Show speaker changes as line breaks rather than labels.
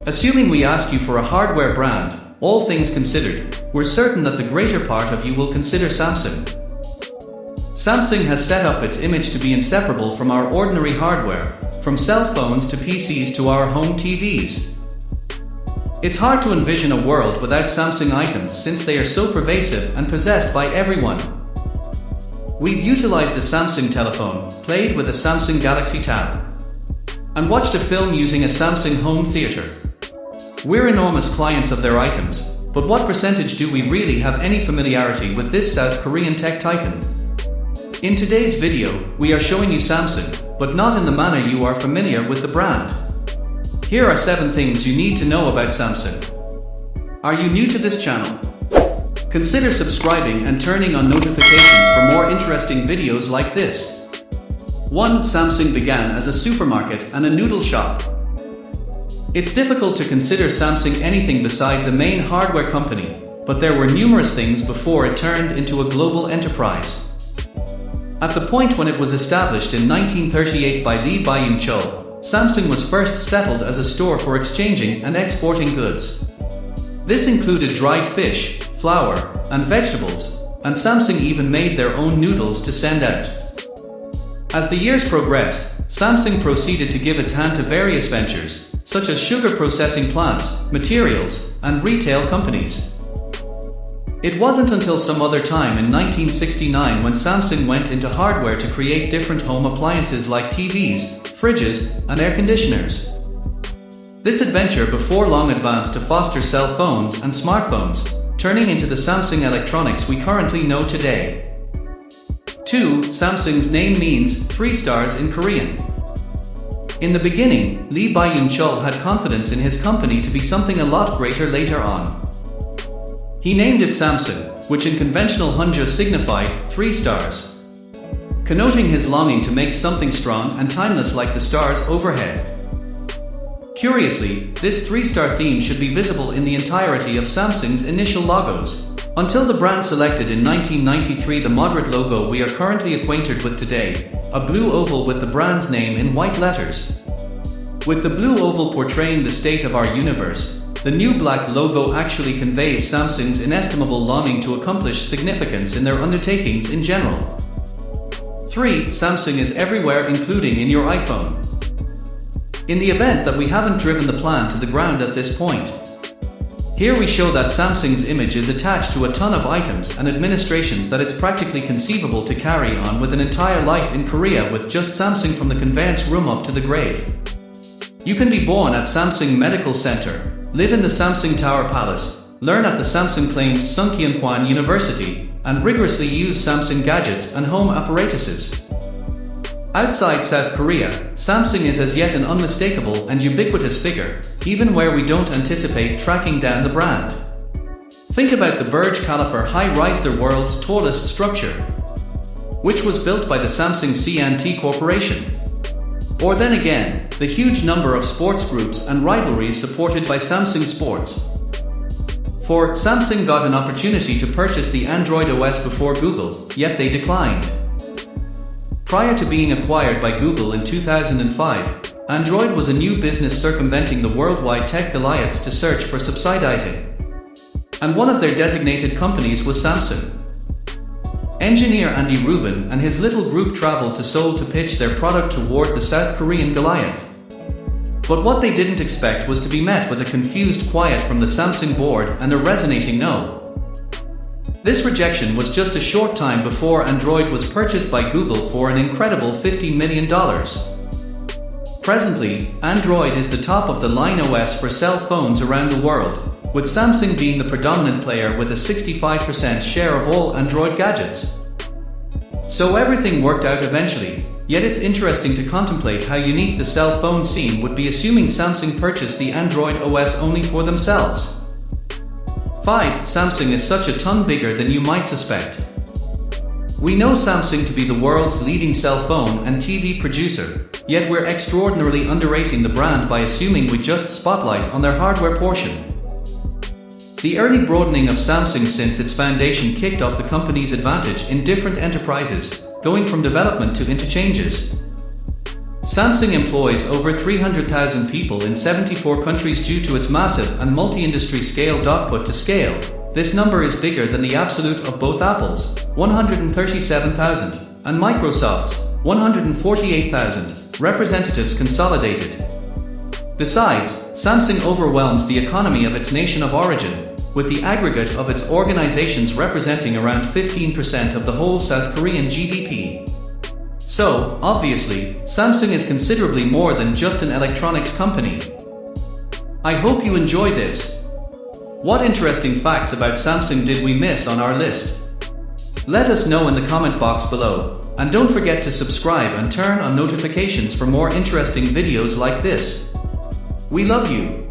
Assuming we ask you for a hardware brand, all things considered, we're certain that the greater part of you will consider Samsung. Samsung has set up its image to be inseparable from our ordinary hardware, from cell phones to PCs to our home TVs. It's hard to envision a world without Samsung items since they are so pervasive and possessed by everyone. We've utilized a Samsung telephone, played with a Samsung Galaxy Tab, and watched a film using a Samsung home theater. We're enormous clients of their items, but what percentage do we really have any familiarity with this South Korean tech titan? In today's video, we are showing you Samsung, but not in the manner you are familiar with the brand. Here are 7 things you need to know about Samsung. Are you new to this channel? Consider subscribing and turning on notifications for more interesting videos like this. 1. Samsung began as a supermarket and a noodle shop. It's difficult to consider Samsung anything besides a main hardware company, but there were numerous things before it turned into a global enterprise. At the point when it was established in 1938 by Lee Byung-chul, Samsung was first settled as a store for exchanging and exporting goods. This included dried fish, flour, and vegetables, and Samsung even made their own noodles to send out. As the years progressed, Samsung proceeded to give its hand to various ventures, such as sugar processing plants, materials, and retail companies. It wasn't until some other time in 1969 when Samsung went into hardware to create different home appliances like TVs, fridges, and air conditioners. This adventure before long advanced to foster cell phones and smartphones, turning into the Samsung electronics we currently know today. 2. Samsung's name means 3 stars in Korean. In the beginning, Lee Byung-chul had confidence in his company to be something a lot greater later on. He named it Samsung, which in conventional Hanja signified 3 stars, connoting his longing to make something strong and timeless like the stars overhead. Curiously, this 3-star theme should be visible in the entirety of Samsung's initial logos, until the brand selected in 1993 the moderate logo we are currently acquainted with today, a blue oval with the brand's name in white letters. With the blue oval portraying the state of our universe, the new black logo actually conveys Samsung's inestimable longing to accomplish significance in their undertakings in general. 3. Samsung is everywhere, including in your iPhone. In the event that we haven't driven the plan to the ground at this point, here we show that Samsung's image is attached to a ton of items and administrations that it's practically conceivable to carry on with an entire life in Korea with just Samsung from the conveyance room up to the grave. You can be born at Samsung Medical Center, live in the Samsung Tower Palace, learn at the Samsung-claimed Sungkyunkwan University, and rigorously use Samsung gadgets and home apparatuses. Outside South Korea, Samsung is as yet an unmistakable and ubiquitous figure, even where we don't anticipate tracking down the brand. Think about the Burj Khalifa high-rise, the world's tallest structure, which was built by the Samsung C&T Corporation. Or then again, the huge number of sports groups and rivalries supported by Samsung Sports. For Samsung got an opportunity to purchase the Android OS before Google, yet they declined. Prior to being acquired by Google in 2005, Android was a new business circumventing the worldwide tech Goliaths to search for subsidizing. And one of their designated companies was Samsung. Engineer Andy Rubin and his little group traveled to Seoul to pitch their product toward the South Korean Goliath. But what they didn't expect was to be met with a confused quiet from the Samsung board and a resonating no. This rejection was just a short time before Android was purchased by Google for an incredible $50 million. Presently, Android is the top-of-the-line OS for cell phones around the world, with Samsung being the predominant player with a 65% share of all Android gadgets. So everything worked out eventually, yet it's interesting to contemplate how unique the cell phone scene would be assuming Samsung purchased the Android OS only for themselves. 5. Samsung is such a ton bigger than you might suspect. We know Samsung to be the world's leading cell phone and TV producer, yet we're extraordinarily underrating the brand by assuming we just spotlight on their hardware portion. The early broadening of Samsung since its foundation kicked off the company's advantage in different enterprises, going from development to interchanges. Samsung employs over 300,000 people in 74 countries due to its massive and multi-industry scaled output to scale. This number is bigger than the absolute of both Apple's, 137,000, and Microsoft's, 148,000, representatives consolidated. Besides, Samsung overwhelms the economy of its nation of origin, with the aggregate of its organizations representing around 15% of the whole South Korean GDP. So, obviously, Samsung is considerably more than just an electronics company. I hope you enjoy this. What interesting facts about Samsung did we miss on our list? Let us know in the comment box below, and don't forget to subscribe and turn on notifications for more interesting videos like this. We love you.